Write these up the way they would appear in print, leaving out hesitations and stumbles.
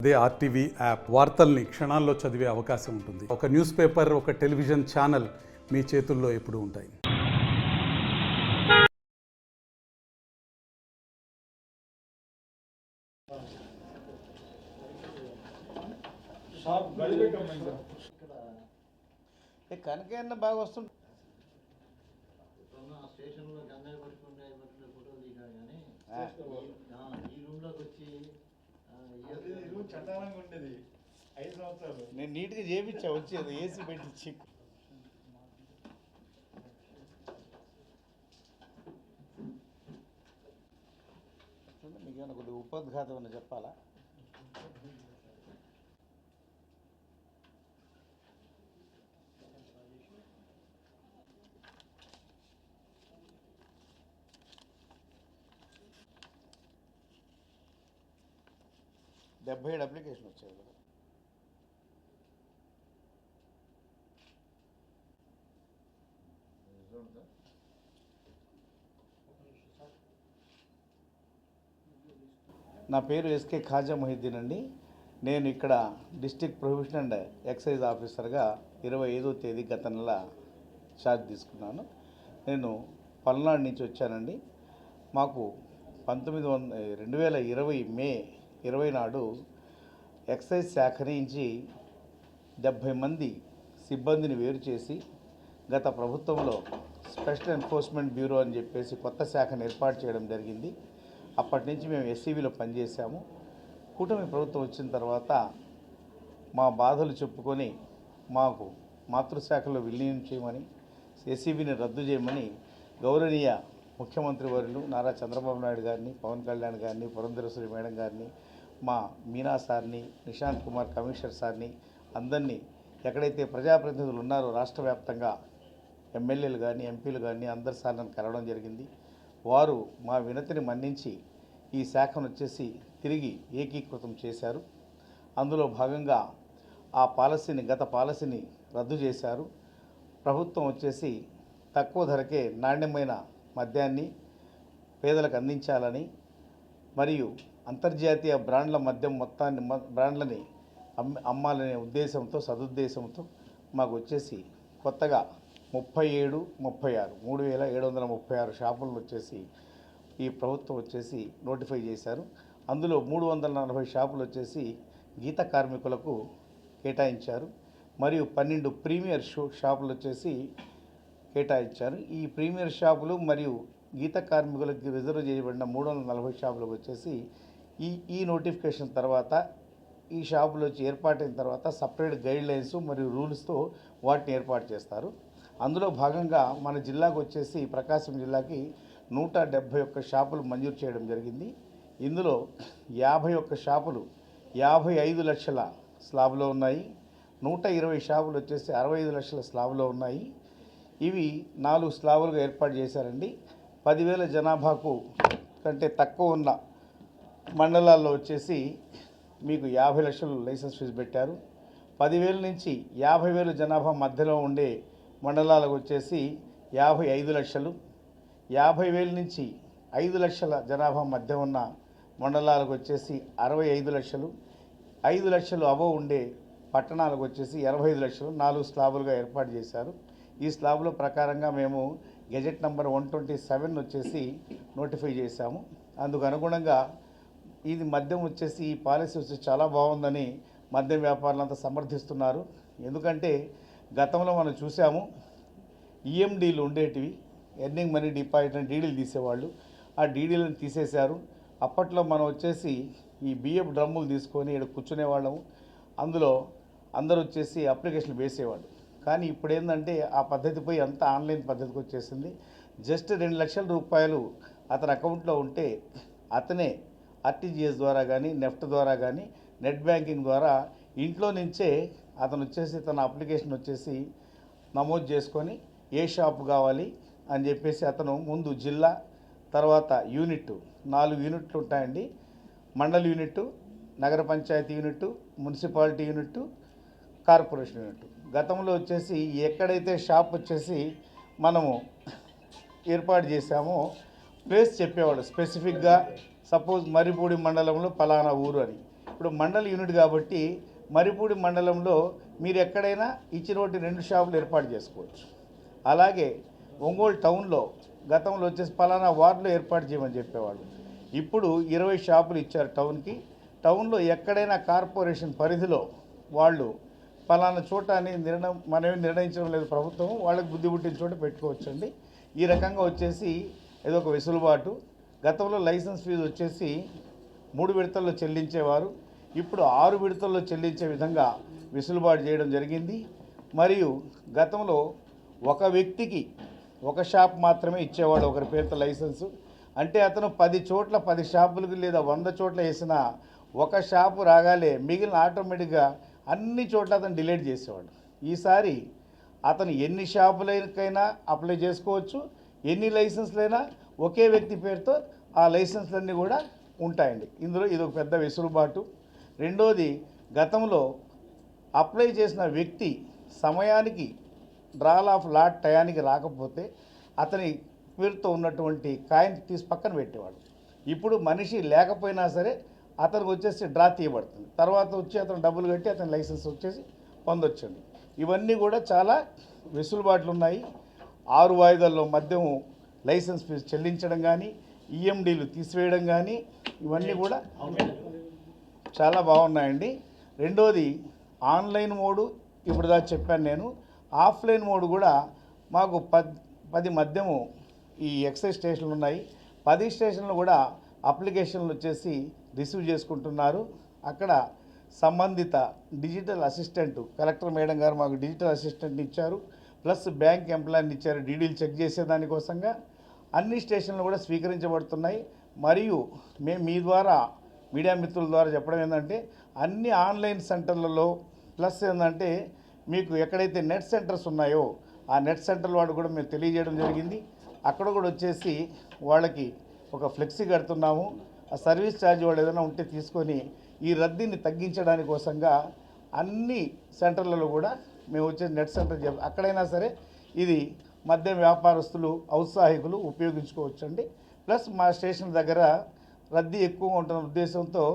అదే RTV app వార్తల్ని క్షణాల్లో చదివే అవకాశం ఉంటుంది. ఒక న్యూస్ పేపర్, ఒక టెలివిజన్ ఛానల్ మీ చేతుల్లో ఎప్పుడూ ఉంటాయి. కనకయ్య బాగా వస్తుంది. స్టేషన్లో గంగా పట్టుకుంటే ఫోటోలు దిగారు కానీ ఈ రూమ్లోకి వచ్చి చట్టాలంగా ఉండేది 5 సంవత్సరాలు. నేను నీట్గా చేయించా వచ్చేది ఏసీ పెట్టించి. మీకు ఏమైనా కొద్దిగా ఉపోద్ఘాతం అని చెప్పాలా? $77 అప్లికేషన్ వచ్చాయి కదా. నా పేరు ఎస్కే ఖాజా మొహిద్దీన్ అండి. నేను ఇక్కడ డిస్ట్రిక్ట్ ప్రొహిబిషన్ అండ్ ఎక్సైజ్ ఆఫీసర్గా 25వ తేదీ గత నెల ఛార్జ్ తీసుకున్నాను. నేను పల్నాడు నుంచి వచ్చానండి. మాకు 2020 మే 20 నాడు ఎక్సైజ్ శాఖ నుంచి 70 మంది సిబ్బందిని వేరు చేసి గత ప్రభుత్వంలో స్పెషల్ ఎన్ఫోర్స్మెంట్ బ్యూరో అని చెప్పేసి కొత్త శాఖను ఏర్పాటు చేయడం జరిగింది. అప్పటి నుంచి మేము ఎస్సీబీలో పనిచేసాము. కూటమి ప్రభుత్వం వచ్చిన తర్వాత మా బాధలు చెప్పుకొని మాకు మాతృశాఖలో విలీనం చేయమని, ఎస్సీబీని రద్దు చేయమని గౌరవనీయ ముఖ్యమంత్రి వర్యులు నారా చంద్రబాబు నాయుడు గారిని, పవన్ కళ్యాణ్ గారిని, పురంధరేశ్వరి మేడం గారిని, మా మీనా సార్ని, నిశాంత్ కుమార్ కమిషనర్ సార్ని, అందరినీ ఎక్కడైతే ప్రజాప్రతినిధులు ఉన్నారో రాష్ట్ర వ్యాప్తంగా ఎమ్మెల్యేలు కానీ ఎంపీలు కానీ అందరి సార్లను కలవడం జరిగింది. వారు మా వినతిని మన్నించి ఈ శాఖను వచ్చేసి తిరిగి ఏకీకృతం చేశారు. అందులో భాగంగా ఆ గత పాలసీని రద్దు చేశారు. ప్రభుత్వం వచ్చేసి తక్కువ ధరకే నాణ్యమైన మద్యాన్ని పేదలకు అందించాలని మరియు అంతర్జాతీయ బ్రాండ్ల మద్యం బ్రాండ్లని అమ్మాలనే సదుద్దేశంతో మాకు వచ్చేసి కొత్తగా 3736 షాపులను వచ్చేసి ఈ ప్రభుత్వం వచ్చేసి నోటిఫై చేశారు. అందులో 340 షాపులు వచ్చేసి గీత కార్మికులకు కేటాయించారు. మరియు 12 ప్రీమియర్ షాపులు వచ్చేసి కేటాయించారు. ఈ ప్రీమియర్ షాపులు మరియు గీత కార్మికులకి రిజర్వ్ చేయబడిన 340 షాపులకు వచ్చేసి ఈ నోటిఫికేషన్ తర్వాత ఈ షాపులు వచ్చి ఏర్పాటైన తర్వాత సపరేట్ గైడ్లైన్స్ మరియు రూల్స్తో వాటిని ఏర్పాటు చేస్తారు. అందులో భాగంగా మన జిల్లాకు వచ్చేసి ప్రకాశం జిల్లాకి 171 షాపులు మంజూరు చేయడం జరిగింది. ఇందులో 51 షాపులు 55 లక్షల స్లాబ్లో ఉన్నాయి. 120 షాపులు వచ్చేసి 65 లక్షల స్లాబ్లో ఉన్నాయి. ఇవి 4 స్లాబులుగా ఏర్పాటు చేశారండి. 10,000 జనాభాకు కంటే తక్కువ ఉన్న మండలాల్లో వచ్చేసి మీకు 50 లక్షలు లైసెన్స్ ఫీజు పెట్టారు. 10,000 నుంచి 50,000 జనాభా మధ్యలో ఉండే మండలాలకు వచ్చేసి 55 లక్షలు, 50,000 నుంచి 5 లక్షల జనాభా మధ్య ఉన్న మండలాలకు వచ్చేసి 65 లక్షలు, 5 లక్షలు అబవ్ ఉండే పట్టణాలకు వచ్చేసి 85 లక్షలు 4 స్లాబులుగా ఏర్పాటు చేశారు. ఈ స్లాబుల ప్రకారంగా మేము గెజెట్ నెంబర్ 127 వచ్చేసి నోటిఫై చేశాము. అందుకు అనుగుణంగా ఇది మద్యం వచ్చేసి ఈ పాలసీ వచ్చేసి చాలా బాగుందని మద్యం వ్యాపారులంతా సమర్థిస్తున్నారు. ఎందుకంటే గతంలో మనం చూసాము ఈఎండీలు ఉండేటివి, ఎర్నింగ్ మనీ డిపాజిట్ అని డీడీలు తీసేవాళ్ళు. ఆ డీడీలను తీసేశారు. అప్పట్లో మనం వచ్చేసి ఈ బియ్యపు డ్రమ్ములు తీసుకొని ఇక్కడ కూర్చునేవాళ్ళము. అందులో అందరూ వచ్చేసి అప్లికేషన్లు వేసేవాళ్ళు. కానీ ఇప్పుడు ఏంటంటే ఆ పద్ధతి పోయి అంతా ఆన్లైన్ పద్ధతికి వచ్చేసింది. జస్ట్ 2 లక్షల రూపాయలు అతని అకౌంట్లో ఉంటే అతనే ఆర్టీజీఎస్ ద్వారా కానీ నెఫ్ట్ ద్వారా కానీ నెట్ బ్యాంకింగ్ ద్వారా ఇంట్లో నుంచే అతను వచ్చేసి తన అప్లికేషన్ వచ్చేసి నమోదు చేసుకొని ఏ షాప్ కావాలి అని చెప్పేసి అతను ముందు జిల్లా, తర్వాత యూనిట్ 4 యూనిట్లు ఉంటాయండి. మండల్ యూనిట్, నగర panchayati unit, municipality unit, corporation unit. గతంలో వచ్చేసి ఎక్కడైతే షాప్ వచ్చేసి మనము ఏర్పాటు చేశామో ప్లేస్ చెప్పేవాడు స్పెసిఫిక్గా. సపోజ్ మర్రిపూడి మండలంలో పలానా ఊరు అని. ఇప్పుడు మండల యూనిట్ కాబట్టి మరిపూడి మండలంలో మీరు ఎక్కడైనా ఇచ్చినోటి 2 షాపులు ఏర్పాటు చేసుకోవచ్చు. అలాగే ఒంగోలు టౌన్లో గతంలో వచ్చేసి పలానా వార్డులో ఏర్పాటు చేయమని చెప్పేవాళ్ళు. ఇప్పుడు 20 షాపులు ఇచ్చారు టౌన్కి. టౌన్లో ఎక్కడైనా కార్పొరేషన్ పరిధిలో వాళ్ళు పలానా చోట అని మనమే నిర్ణయించడం లేదు ప్రభుత్వం, వాళ్ళకి బుద్ధి పుట్టిన చోట పెట్టుకోవచ్చండి. ఈ రకంగా వచ్చేసి ఏదో ఒక వెసులుబాటు. గతంలో లైసెన్స్ ఫీజు వచ్చేసి 3 విడతల్లో చెల్లించేవారు, ఇప్పుడు 6 విడతల్లో చెల్లించే విధంగా వెసులుబాటు చేయడం జరిగింది. మరియు గతంలో ఒక వ్యక్తికి ఒక షాప్ మాత్రమే ఇచ్చేవాడు ఒకరి పేరుతో లైసెన్సు. అంటే అతను 10 చోట్ల 10 షాపులకు లేదా 100 చోట్ల వేసిన ఒక షాపు రాగాలే మిగిలిన ఆటోమేటిక్గా అన్ని చోట్ల అతను డిలీట్ చేసేవాడు. ఈసారి అతను ఎన్ని షాపులకైనా అప్లై చేసుకోవచ్చు, ఎన్ని లైసెన్స్లైనా ఒకే వ్యక్తి పేరుతో ఆ లైసెన్స్లన్నీ కూడా ఉంటాయండి. ఇందులో ఇది ఒక పెద్ద వెసులుబాటు. రెండోది, గతంలో అప్లై చేసిన వ్యక్తి సమయానికి డ్రాల్ ఆఫ్ లాట్ టయానికి రాకపోతే అతని పేరుతో ఉన్నటువంటి కాయిన్ తీసి పక్కన పెట్టేవాడు. ఇప్పుడు మనిషి లేకపోయినా సరే అతనికి వచ్చేసి డ్రా తీయబడుతుంది, తర్వాత వచ్చి అతను డబ్బులు కట్టి అతని లైసెన్స్ వచ్చేసి పొందొచ్చండి. ఇవన్నీ కూడా చాలా వెసులుబాట్లు ఉన్నాయి. 6 వాయిదాల్లో మద్యం లైసెన్స్ ఫీజు చెల్లించడం కానీ, ఈఎండీలు తీసివేయడం కానీ ఇవన్నీ కూడా చాలా బాగున్నాయండి. రెండోది, ఆన్లైన్ మోడు ఇప్పుడు దాకా చెప్పాను నేను. ఆఫ్లైన్ మోడ్ కూడా మాకు 10 మద్యము ఈ ఎక్సైజ్ స్టేషన్లు ఉన్నాయి. 10 స్టేషన్లు కూడా అప్లికేషన్లు వచ్చేసి రిసీవ్ చేసుకుంటున్నారు. అక్కడ సంబంధిత డిజిటల్ అసిస్టెంట్ కలెక్టర్ మేడం గారు మాకు డిజిటల్ అసిస్టెంట్ని ఇచ్చారు, ప్లస్ బ్యాంక్ ఎంప్లాయీని ఇచ్చారు డీడీలు చెక్ చేసేదానికోసంగా. అన్ని స్టేషన్లు కూడా స్వీకరించబడుతున్నాయి. మరియు మేము మీ ద్వారా మీడియా మిత్రుల ద్వారా చెప్పడం ఏంటంటే, అన్ని ఆన్లైన్ సెంటర్లలో ప్లస్ ఏంటంటే మీకు ఎక్కడైతే నెట్ సెంటర్స్ ఉన్నాయో ఆ నెట్ సెంటర్ వాడు కూడా మేము తెలియజేయడం జరిగింది. అక్కడ కూడా వచ్చేసి వాళ్ళకి ఒక ఫ్లెక్సీ కడుతున్నాము. ఆ సర్వీస్ ఛార్జ్ వాళ్ళు ఏదైనా ఉంటే తీసుకొని ఈ రద్దీని తగ్గించడానికి కోసంగా అన్ని సెంటర్లలో కూడా మేము వచ్చేసి నెట్ సెంటర్ అక్కడైనా సరే ఇది మద్యం వ్యాపారస్తులు ఔత్సాహికులు ఉపయోగించుకోవచ్చండి. ప్లస్ మా స్టేషన్ దగ్గర రద్దీ ఎక్కువగా ఉంటున్న ఉద్దేశంతో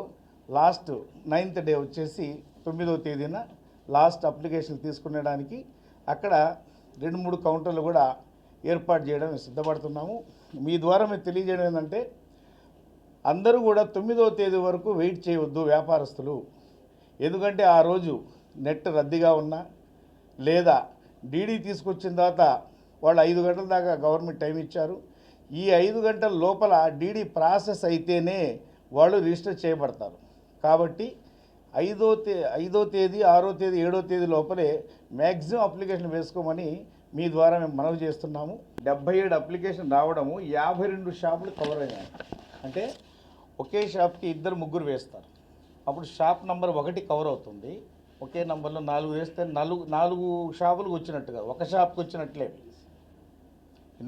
లాస్ట్ 9th డే వచ్చేసి 9వ తేదీన లాస్ట్ అప్లికేషన్ తీసుకునేడానికి అక్కడ 2-3 కౌంటర్లు కూడా ఏర్పాటు చేయడం సిద్ధపడుతున్నాము. మీ ద్వారా మేము తెలియజేయడం ఏంటంటే, అందరూ కూడా 9వ తేదీ వరకు వెయిట్ చేయవద్దు వ్యాపారస్తులు. ఎందుకంటే ఆ రోజు నెట్ రద్దీగా ఉన్నా లేదా డీడీ తీసుకొచ్చిన తర్వాత వాళ్ళు 5 గంటల దాకా గవర్నమెంట్ టైం ఇచ్చారు. ఈ 5 గంటల లోపల డీడీ ప్రాసెస్ అయితేనే వాళ్ళు రిజిస్టర్ చేయబడతారు. కాబట్టి 5వ తేదీ 6వ తేదీ 7వ తేదీ లోపలే మ్యాక్సిమం అప్లికేషన్ వేసుకోమని మీ ద్వారా మేము మనవి చేస్తున్నాము. 77 అప్లికేషన్ రావడము 52 షాపులు కవర్ అయ్యాయి. అంటే ఒకే షాప్కి 2-3 వేస్తారు. అప్పుడు షాప్ నెంబర్ 1 కవర్ అవుతుంది. ఒకే నెంబర్లో 4 వేస్తే 4 షాపులకు వచ్చినట్టుగా ఒక షాప్కి వచ్చినట్లే.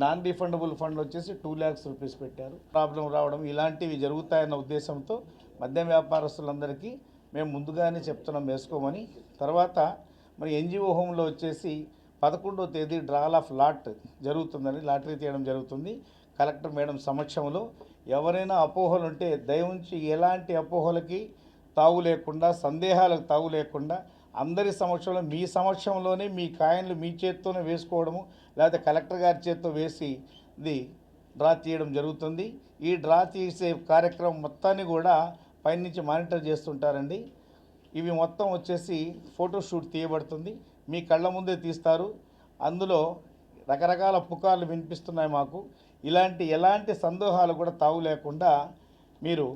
నాన్ రిఫండబుల్ ఫండ్ వచ్చేసి 2 lakhs రూపీస్ పెట్టారు. ప్రాబ్లం రావడం ఇలాంటివి జరుగుతాయన్న ఉద్దేశంతో మద్యం వ్యాపారస్తులందరికీ మేము ముందుగానే చెప్తున్నాం వేసుకోమని. తర్వాత మరి ఎన్జిఓ హోమ్లో వచ్చేసి 11వ తేదీ డ్రాల్ ఆఫ్ లాట్ జరుగుతుందని లాటరీ తీయడం జరుగుతుంది. కలెక్టర్ మేడం సమక్షంలో ఎవరైనా అపోహలు ఉంటే దయవుంచి ఎలాంటి అపోహలకి తావు లేకుండా, సందేహాలకు తావు లేకుండా అందరి సమక్షంలో మీ సమక్షంలోనే మీ కాయిన్లు మీ చేత్తోనే వేసుకోవడము, లేకపోతే కలెక్టర్ గారి చేత్తో వేసి ఇది డ్రా తీయడం జరుగుతుంది. ఈ డ్రా తీసే కార్యక్రమం మొత్తాన్ని కూడా పైనుంచి మానిటర్ చేస్తుంటారండి. ఇవి మొత్తం వచ్చేసి ఫోటోషూట్ తీయబడుతుంది, మీ కళ్ళ ముందే తీస్తారు. అందులో రకరకాల పుకార్లు వినిపిస్తున్నాయి మాకు. ఎలాంటి సందేహాలు కూడా తావు లేకుండా మీరు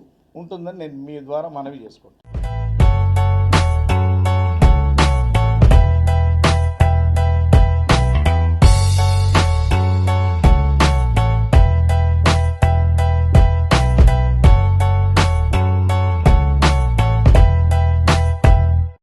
ఉంటుందని నేను మీ ద్వారా మనవి చేసుకుంటాను.